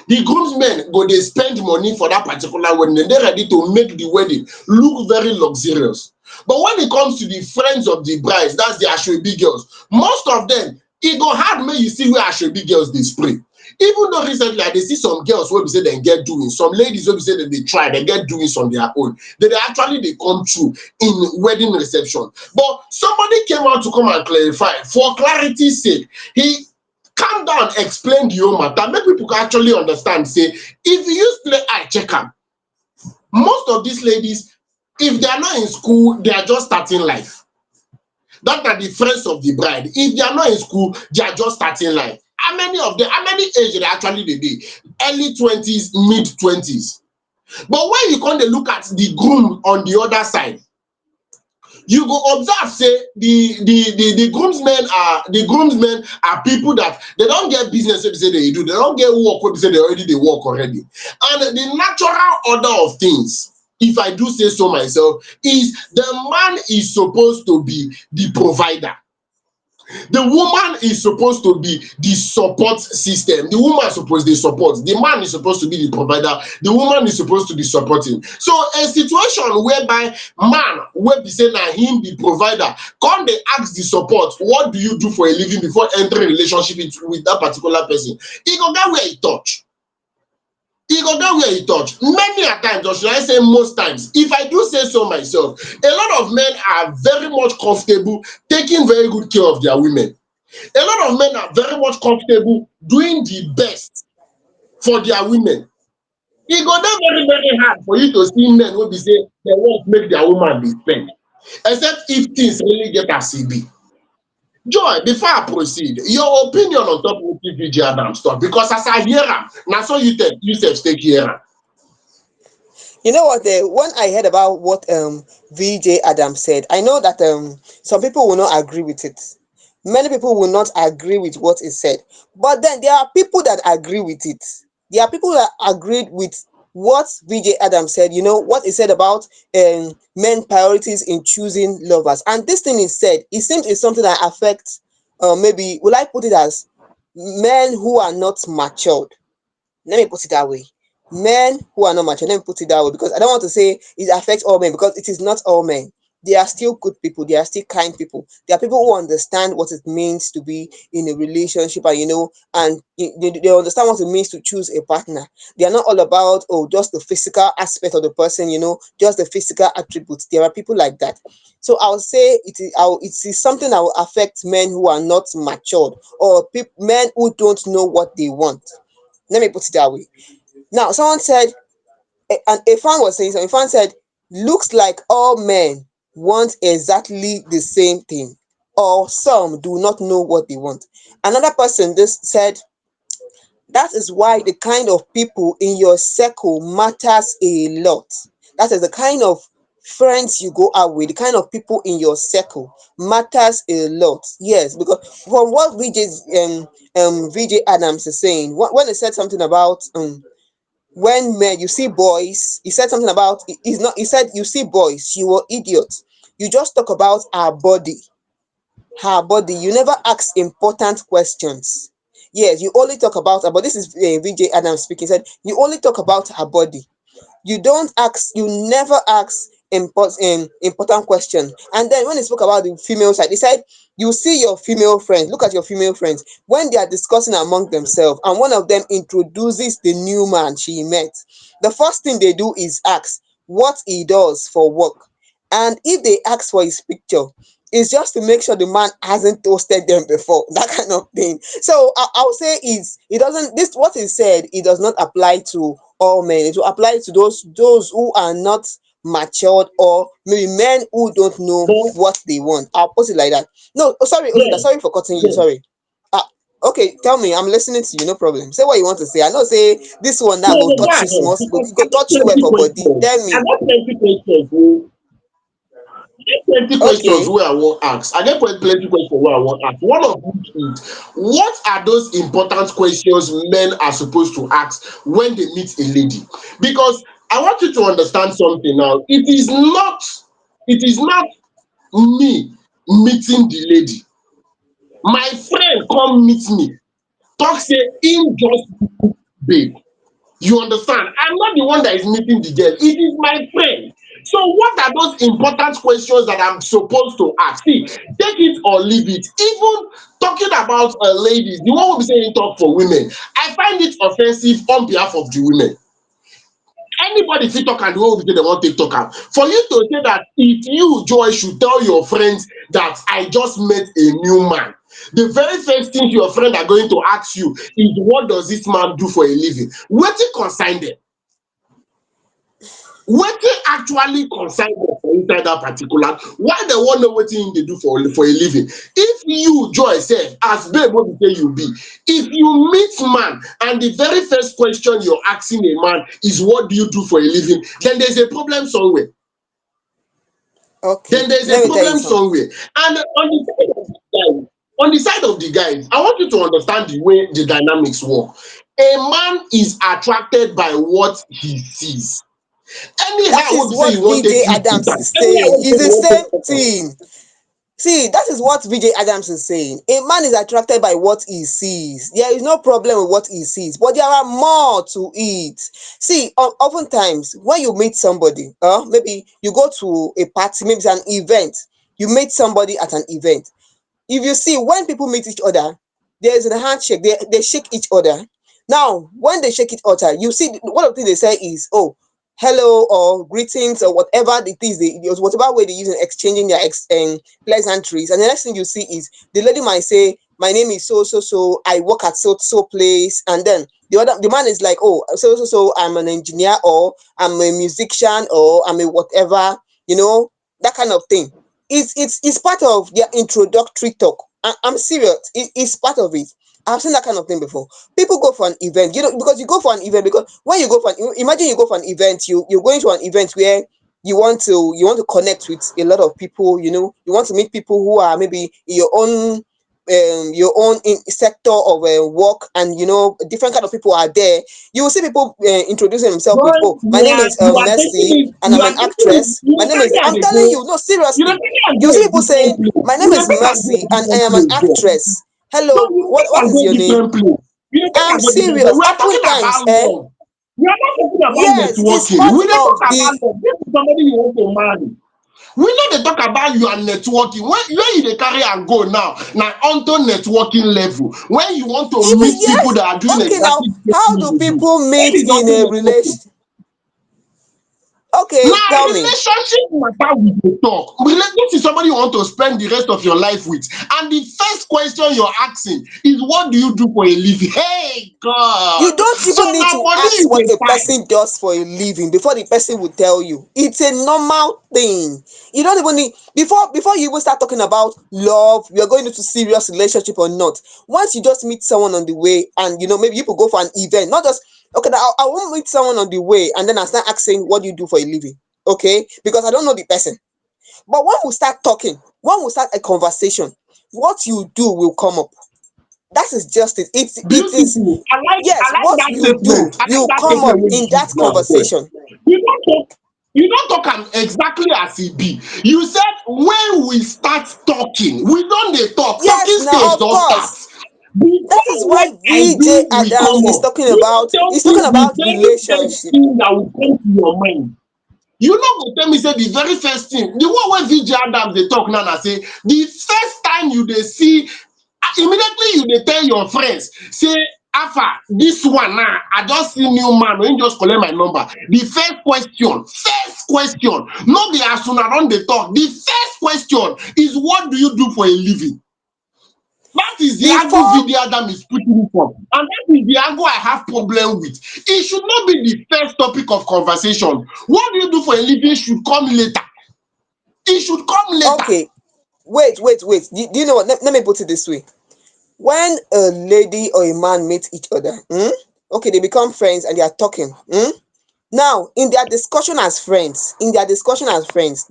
The groomsmen go dey spend money for that particular wedding. They ready to make the wedding look very luxurious. But when it comes to the friends of the brides, that's the asoebi girls, most of them, e go hard make you see where asoebi girls dey spray. Even though recently I dey see some girls wey be say dem get doings, some ladies wey be say dem dey try, dem get doings on their own, they dey actually dey come through in wedding reception. But somebody came out to come and clarify, for clarity's sake, he calm down, explain the whole matter, make people actually understand say if you use play eye check am, most of these ladies, if they are not in school, they are just starting life. That are the friends of the bride. If they are not in school, they are just starting life. How many age they actually dey dey? Early 20s, mid 20s. But when you come dey look at the groom on the other side, you go observe say the groomsmen are people that they don't get business wey be say they do, they don't get work wey be say they work already. And the natural order of things, if I do say so myself, is the man is supposed to be the provider. The woman is supposed to be the support system. The woman is supposed to support. The man is supposed to be the provider. The woman is supposed to be supporting. So a situation whereby man wey be say na him be provider, come dey ask the support, what do you do for a living before entering relationship with that particular person? E go get where e touch. E go get where e touch. Many a times, or should I say most times, if I do say so myself, a lot of men are very much comfortable taking very good care of their women. A lot of men are very much comfortable doing the best for their women. E go dey very, very hard for you to see men wey be say dem want make their woman dey spend, except if things really get as e be. Joy, before I proceed, your opinion on top wetin VJ Adams talk, because as I hear am, na so you sef take hear am. You know what? When I heard about what VJ Adams said, I know that some people will not agree with it. Many people will not agree with what he said. But then there are people that agree with it. There are people that agreed with what VJ Adams said. You know what he said about men priorities in choosing lovers. And this thing is said, it seems it's something that affects, maybe, will I put it as men who are not matured. Let me put it that way. Men who are not mature, let me put it that way, because I don't want to say it affects all men, because it is not all men. They are still good people, they are still kind people. There are people who understand what it means to be in a relationship, and they understand what it means to choose a partner. They are not all about, oh, just the physical aspect of the person, just the physical attributes. There are people like that. So I'll say it is something that will affect men who are not matured, or men who don't know what they want. Let me put it that way. Now, someone said, and a fan was saying something. A fan said, looks like all men want exactly the same thing, or some do not know what they want. Another person this said, that is why the kind of people in your circle matters a lot. That is the kind of friends you go out with, the kind of people in your circle matters a lot. Yes, because from what VJ Adams is saying, when he said something about when men, you see boys, he said something about, he's not, he said, you see boys, you are idiots. You just talk about her body. You never ask important questions. Yes, you only talk about her, but this is VJ Adams speaking. He said you only talk about her body. You never ask important question. And then when he spoke about the female side, he said you see your female friends, look at your female friends when they are discussing among themselves and one of them introduces the new man she met. The first thing they do is ask what he does for work. And if they ask for his picture, it's just to make sure the man hasn't toasted them before, that kind of thing. So I would say it doesn't, this what he said, it does not apply to all men. It will apply to those who are not matured, or maybe men who don't know But what they want. I'll put it like that. No, oh, sorry, Osita, yeah, sorry for cutting you. yeah. Sorry. Okay, tell me. I'm listening to you. No problem. Say what you want to say. I know. Say this one now No, go no, go touch you ahead. small. Because Go I got touch you well 20 for body. questions. Tell I me. got 20 questions. I get plenty questions Okay. where I want ask. I get plenty questions where I want ask. One of which is, what are those important questions men are supposed to ask when they meet a lady? Because I want you to understand something now. It is not me meeting the lady. My friend come meet me, talk say him just babe. You understand? I'm not the one that is meeting the girl. It is my friend. So what are those important questions that I'm supposed to ask? See, take it or leave it. Even talking about ladies, the one who be saying talk for women, I find it offensive on behalf of the women. Anybody fit talk am the way wey be say dem wan take talk am. For you to say that if you Joy should tell your friends that I just met a new man, the very first thing your friend are going to ask you is what does this man do for a living? Wetin concern dem? Wetin actually concern dem for inside dat particular, why dem wan know wetin him dey do for a living? If you Joy sef as babe wey be say you be, if you meet man and the very first question you're asking a man is what do you do for a living, then there's a problem somewhere. Okay. Then there's a Let me tell you problem something. somewhere. And on the side of the guys, I want you to understand the way the dynamics work. A man is attracted by what he sees. That Anyhow wey is be say what you wan VJ take treat Adams am, is anyhow saying. wey be It's say the you wan same take talk am. thing. See, that is what VJ Adams is saying. A man is attracted by what he sees. There is no problem with what he sees, but there are more to it. See, oftentimes when you meet somebody, maybe you go to a party, maybe it's an event, you meet somebody at an event. If you see when people meet each other, there is a handshake, they shake each other. Now when they shake each other, you see one of the things they say is, oh, hello or greetings or whatever it is, whatever way they use in exchanging their pleasantries. And the next thing you see is the lady might say, my name is so so so, I work at so so place. And then the man is like, oh, so so so, I'm an engineer, or I'm a musician, or I'm a whatever, that kind of thing. It's part of their introductory talk. I'm serious. It's part of it. I've seen that kind of thing before. People go for an event, because you go for an event, because when you go for imagine you go for an event, you're going to an event where you want to connect with a lot of people. You want to meet people who are maybe in your own sector of work, and different kind of people are there. You will see people introducing themselves with, Joy, oh, my you name are is you are taking Mercy, it, and I'm an actress. you My dey name carry is, am I'm dey telling go, you, no, you dey seriously. carry am go You see a people saying, different place, my you name dey is take am go a Mercy and I different am an place Joy. actress. No, Hello, you dey take what am is go a your name? different place. You dey take I'm am go different place. serious. We are talking Oftentimes, about love. We are not talking about yes, it's networking. part We dey of talk about the. love. This is somebody you want to marry. We no dey talk about you and networking. Where you dey carry am go now na unto networking level. When you want to Even, meet people yes. that are doing Okay, now, exactly the same how thing do you do. people That meet is in unto a networking. relation? Okay, Na tell me. relationship matter we dey talk. This is somebody you want to spend the rest of your life with, and the first question you're asking is what do you do for a living? Hey You God! don't So even need na to money ask you what dey a find. person does for a living before the person will tell you. It's a normal thing. You don't even need, before you even start talking about love, you're going into serious relationship or not. Once you just meet someone on the way, and maybe you could go for an event, not just, okay, now I won't meet someone on the way and then I start asking what do you do for a living. Okay, because I don't know the person. But when we start talking, when we start a conversation, what you do will come up. That is just it. It is, Beautiful. I yes, like what that you do statement. I like will that come up statement wey in you that use now. conversation. You don't talk You don't talk am exactly as e be. You said when we start talking, we don dey talk, Yes, talking now stage of don start. course. That Before is when what I VJ bring we Adams come is up, talking you about. no tell He's me talking the about very first relationship. thing that will come to your mind. You no go tell me say the very first thing, the one wey VJ Adams dey talk now na say the first time you dey see, immediately you dey tell your friends say Alpha, this one now I just see new man wey just collect my number. The first question no be as una don dey talk, the first question is what do you do for a living? That is the angle Before, VJ Adam is putting it from, and that is the angle I have problem with. It should not be the first topic of conversation. What do you do for a living should come later. It should come later. okay, wait. Do you know what? Let me put it this way. When a lady or a man meet each other, okay, they become friends and they are talking. Now, in their discussion as friends,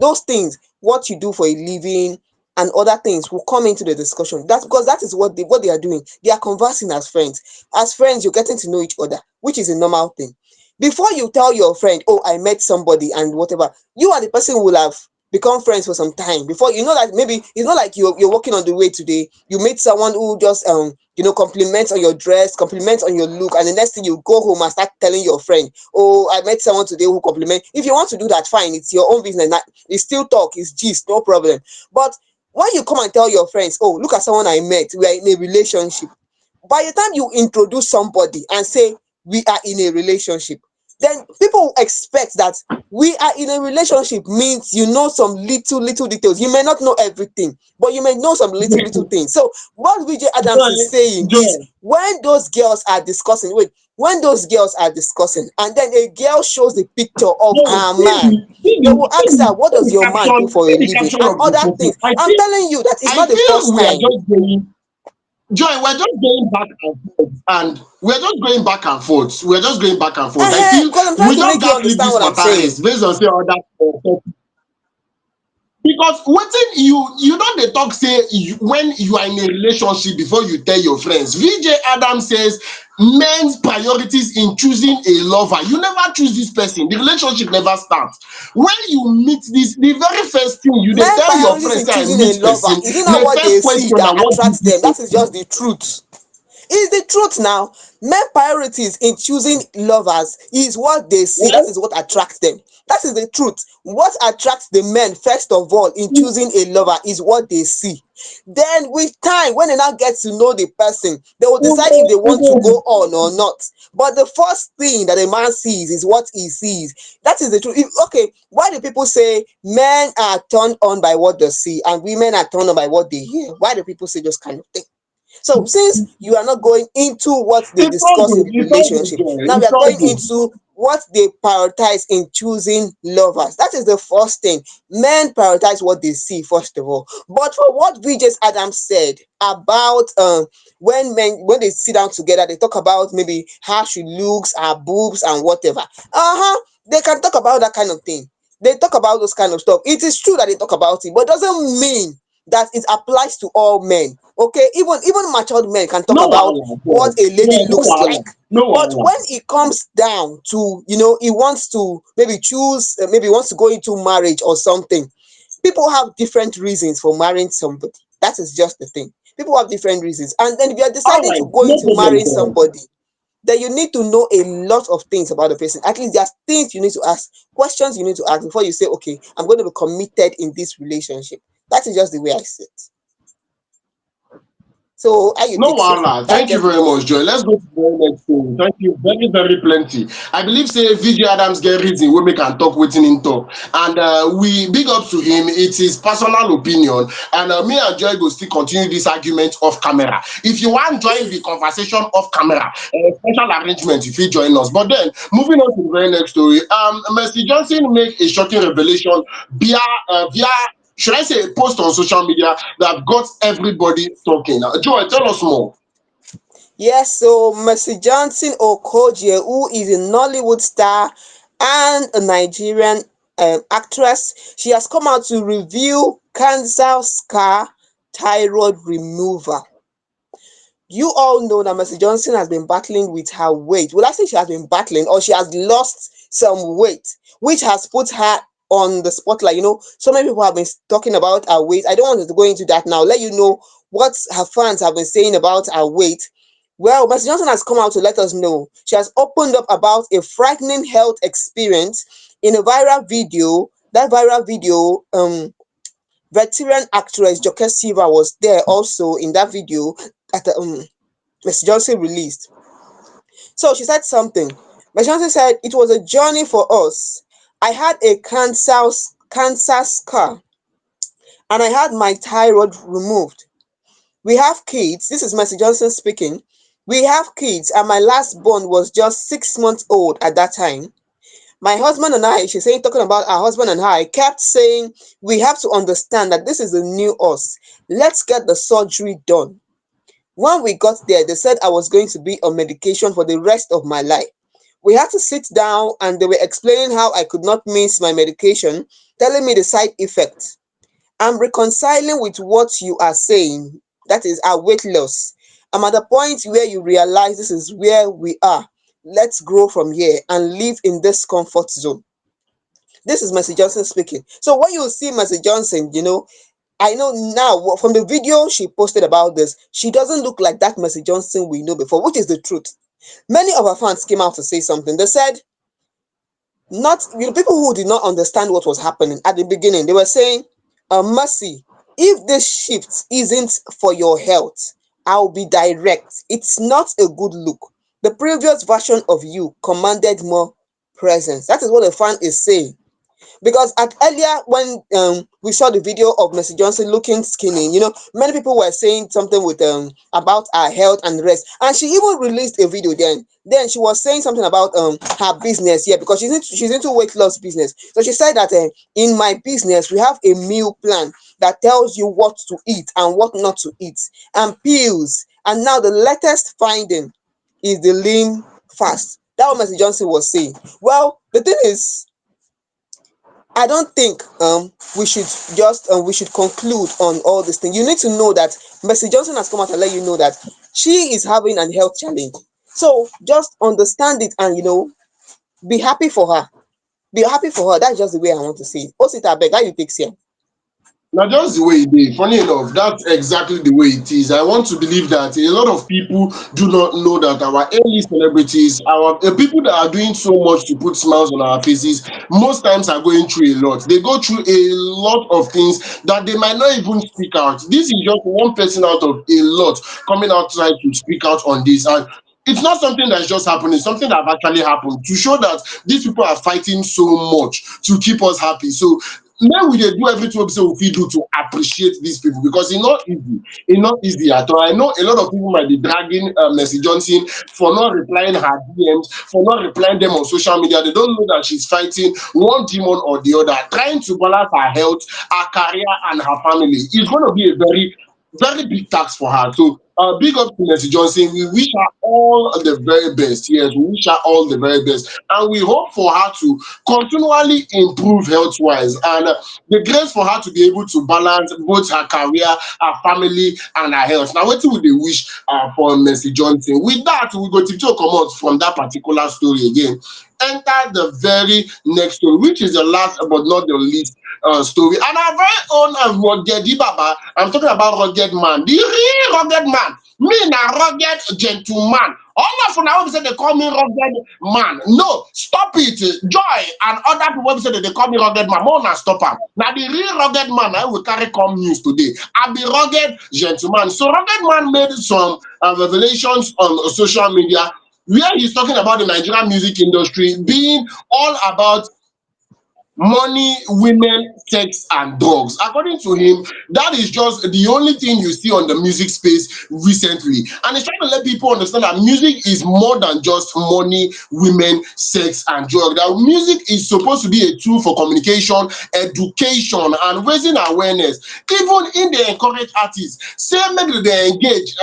those things, what you do for a living and other things will come into the discussion. That's because that is what they are doing. They are conversing as friends. As friends, you're getting to know each other, which is a normal thing. Before you tell your friend, oh, I met somebody and whatever, you and the person will have become friends for some time before you know that maybe it's not like you're walking on the way today. You meet someone who just compliments on your dress, compliments on your look, and the next thing you go home and start telling your friend, oh, I met someone today who compliment. If you want to do that, fine, it's your own business. It's still talk, it's gist, no problem. But when you come and tell your friends, oh, look at someone I met, we are in a relationship, by the time you introduce somebody and say we are in a relationship, then people expect that we are in a relationship means you know some little details. You may not know everything, but you may know some little things. So what VJ Adams is Joy, saying is Joy, when those girls are discussing and then a girl shows the picture of Joy, her man, they will ask her, what does your man do for see a the living, caption and of the other photo. things. I'm telling you that is I not the feel first we are time. just going, Joy, we're just going back and forth, and we're just going back and forth. We're just going back and forth. I feel Because I'm trying we to just make you got leave understand this what I'm matter saying. is based on say other because wetin you don dey talk say when you are in a relationship before you tell your friends. VJ Adams says men's priorities in choosing a lover. You never choose this person, the relationship never starts. When you meet this, the very first thing you dey Men tell your priorities friends in say I choosing meet a lover, person, is it not the what first they see question na that what do attracts you do them? for That is just the truth. Is the truth now. Men priorities in choosing lovers is what they see. That well, is what attracts them. That is the truth. What attracts the men, first of all, in choosing a lover is what they see. Then, with time, when they now get to know the person, they will decide if they want to go on or not. But the first thing that a man sees is what he sees. That is the truth. Okay, why do people say men are turned on by what they see and women are turned on by what they hear? Why do people say those kind of things? So since you are not going into what they it's all discuss in good, the it's all good, relationship, Joy, now we it's are all going good. into what they prioritize in choosing lovers. That is the first thing. Men prioritize what they see, first of all. But for what VJ Adams said about when men when they sit down together, they talk about maybe how she looks, her boobs, and whatever. They can talk about that kind of thing. They talk about those kind of stuff. It is true that they talk about it, but doesn't mean that it applies to all men. Okay, even matured men can talk No about wahala, what Joy, a lady Joy, no looks wahala, like. no But wahala. when it comes down to, he wants to maybe choose, maybe he wants to go into marriage or something, people have different reasons for marrying somebody. That is just the thing. People have different reasons. And then if you're All deciding to right, go no into problem, marrying Joy. somebody, then you need to know a lot of things about the person. At least there's things you need to ask, questions you need to ask before you say, okay, I'm going to be committed in this relationship. That is just the way I see it. So how you No take so? wahala. That's Thank you just the very way. much, Joy. Let's go to the very next thing. Thank you very, very plenty. I believe say VJ Adams get reason wey make am talk wetin him talk, and we big up to him. It's his personal opinion, and me and Joy go still continue this argument off camera. If you want join the conversation off camera, special arrangement, you fit join us. But then moving on to the very next story, Mercy Johnson make a shocking revelation via should I say a post on social media that got everybody talking. Joy, tell us more. Yes, so Mercy Johnson-Okojie, who is a Nollywood star and a Nigerian actress, she has come out to review cancer scar thyroid removal. You all know that Mercy Johnson has been battling with her weight. Well, I say she has been battling, or she has lost some weight, which has put her on the spotlight. So many people have been talking about her weight. I don't want to go into that now. Let you know what her fans have been saying about her weight. Well, Mercy Johnson has come out to let us know. She has opened up about a frightening health experience in a viral video. That viral video, veteran actress Joke Silva was there also in that video that Mercy Johnson released. So she said something. Mercy Johnson said, "It was a journey for us. I had a cancer scar and I had my thyroid removed. We have kids." This is Mercy Johnson speaking. "We have kids, and my last born was just 6 months old at that time. My husband and I," she's saying, talking about her husband and I, "kept saying we have to understand that this is a new us. Let's get the surgery done. When we got there, they said I was going to be on medication for the rest of my life. We had to sit down and they were explaining how I could not miss my medication, telling me the side effects. I'm reconciling with what you are saying, that is our weight loss. I'm at the point where you realize this is where we are. Let's grow from here and live in this comfort zone." This is Mercy Johnson speaking. So when you see Mercy Johnson, I know now from the video she posted about this, she doesn't look like that Mercy Johnson we know before, which is the truth. Many of her fans came out to say something. They said, not people who did not understand what was happening at the beginning, they were saying, "Mercy, if this shift isn't for your health, I'll be direct. It's not a good look. The previous version of you commanded more presence." That is what the fan is saying. Because at earlier when we saw the video of Mercy Johnson looking skinny, many people were saying something with about her health and rest, and she even released a video. Then she was saying something about her business, yeah, because she's into weight loss business. So she said that in my business we have a meal plan that tells you what to eat and what not to eat, and pills. And now the latest finding is the lean fast. That what Mercy Johnson was saying. Well, the thing is, I don't think we should conclude on all this thing. You need to know that Mercy Johnson has come out and let you know that she is having an health challenge. So just understand it and be happy for her. Be happy for her. That's just the way I want to say it. Osita beg, how you take here? Now, just the way it is, funny enough, that's exactly the way it is. I want to believe that a lot of people do not know that our early celebrities, our people that are doing so much to put smiles on our faces, most times are going through a lot. They go through a lot of things that they might not even speak out. This is just one person out of a lot coming outside to speak out on this. And it's not something that's just happening, something that have actually happened to show that these people are fighting so much to keep us happy. So now we dey do everything wey be say we fit do to appreciate these people, because e not easy at all. I know a lot of people might be dragging Mercy Johnson for not replying her DMs, for not replying them on social media. They don't know that she's fighting one demon or the other, trying to balance her health, her career, and her family. It's going to be a very big task for her. So big up to Mercy Johnson. We wish her all the very best. Yes, we wish her all the very best. And we hope for her to continually improve health wise, and the grace for her to be able to balance both her career, her family, and her health. Now, what would they wish for Mercy Johnson? With that, we go to come out from that particular story again. Enter the very next story, which is the last but not the least story. And our very own Rugged Baba, I'm talking about Rugged Man, the real Rugged Man. Me na rugged gentleman. All of now say they call me rugged man. No, stop it. Joy and other people say that they call me rugged man. More na stop am. Now the real rugged man I will carry come news today. I be rugged gentleman. So rugged man made some revelations on social media where he's talking about the Nigerian music industry being all about money, women, sex, and drugs. According to him, that is just the only thing you see on the music space recently. And he's trying to let people understand that music is more than just money, women, sex, and drugs. That music is supposed to be a tool for communication, education, and raising awareness. Even in the encourage artists, say maybe they engage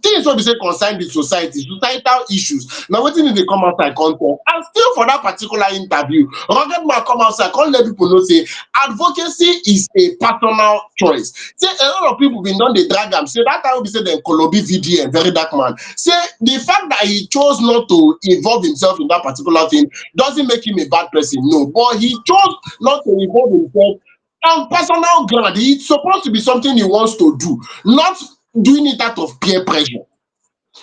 things wey be say concern the society, societal issues, na wetin e dey come outside come talk. And still for that particular interview, Rugged Man come outside come let people know say advocacy is a personal choice. Say a lot of people bin don dey drag am say that time wey be say dem kolobi VDM, very dark man, say the fact that he chose not to involve himself in that particular thing doesn't make him a bad person, no, but he chose not to involve himself on personal ground. It's supposed to be something he wants to do, not doing it out of peer pressure.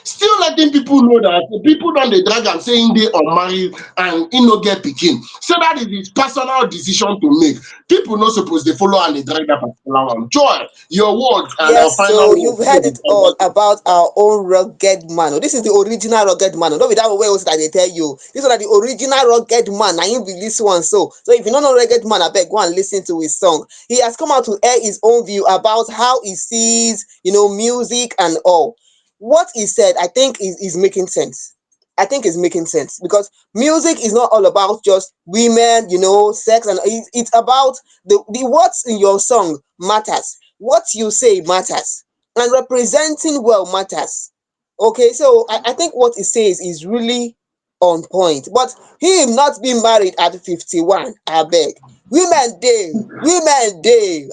Still letting people know that people don dey drag am say im dey unmarried and im no get pikin, say that is his personal decision to make. People no suppose dey follow am dey drag that particular one. Joy, your words and our Yes, final so words. you've heard it all about our own rugged man. Oh, this is the original rugged man. Oh, no be that way that they tell you. This one are the original rugged man. Now you be this one. So if you don't know rugged man, I beg go and listen to his song. He has come out to air his own view about how he sees, music and all. What he said, I think is making sense. I think it's making sense because music is not all about just women, sex, and it's about the words in your song matters. What you say matters, and representing well matters. Okay, so I think what he says is really on point. But him not being married at 51, I beg. Women day,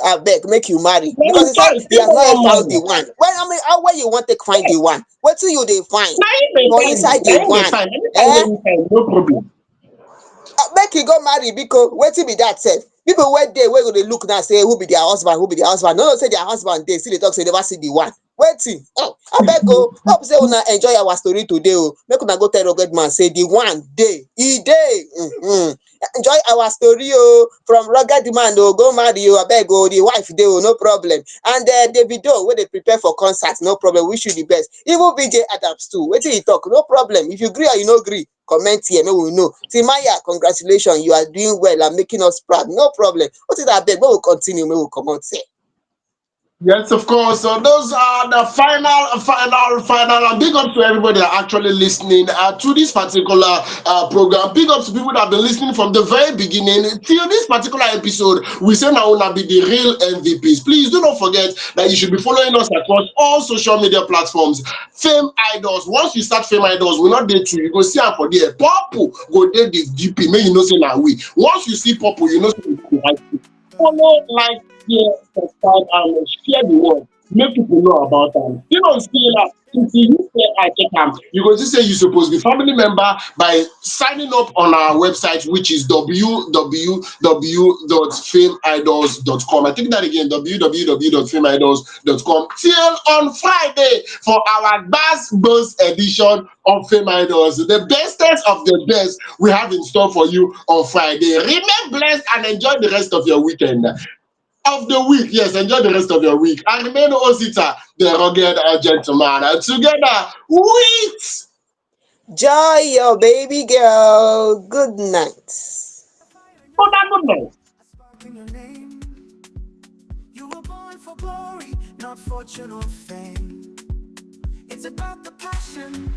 I beg, make you marry. Na Because im he said choice, he has people not yet wan found the marry. one. Well, I mean, how where you want to find the one? What do you they find? Na im dey For find, inside na the im dey one. find. Anytime wey Eh? im find, no problem. Make e go marry because wetin be that sef? People wey dey wey go dey look now say who be their husband, who be their husband, no know say their husband dey still dey talk say never see the one. Wetin? Abeg o, hope say una enjoy our story today o. Make una go tell rugged man say the one dey, e dey. Enjoy our story o from rugged man o, go marry o, abeg o, the wife dey o, no problem. And Davido wey dey prepare for concert, no problem, wish you the best. Even BJ Adams too, wetin he talk, no problem. If you gree or you no gree, comment here make we know. Timaya, congratulations, you are doing well and making us proud, no problem. What is that, abeg, make we continue, make we comot here. Yes, of course. So those are the final. And big up to everybody that are actually listening to this particular program. Big up to people that have been listening from the very beginning till this particular episode. We say now will be the real MVPs. Please do not forget that you should be following us across all social media platforms. Fame Idols. Once you start Fame Idols, we're not there too. You go see am for there. Purple go there the DP. May you know say na we. Once you see purple, you know say we the right people. Follow, like, share, subscribe, and share the word. Make people know about them. You know, still, if you say I check am, you go just say you supposed to be family member by signing up on our website, which is www.fameidols.com. I think that again, www.fameidols.com. Till on Friday for our Buzz edition of Fame Idols, the bestest of the best we have in store for you on Friday. Remain blessed and enjoy the rest of your weekend. Of the week, yes, enjoy the rest of your week. And remain Osita, the rugged gentleman. And together with Joy, your baby girl. Good night. oh, that good night. In your name, you were born for glory, not fortune or fame. It's about the passion.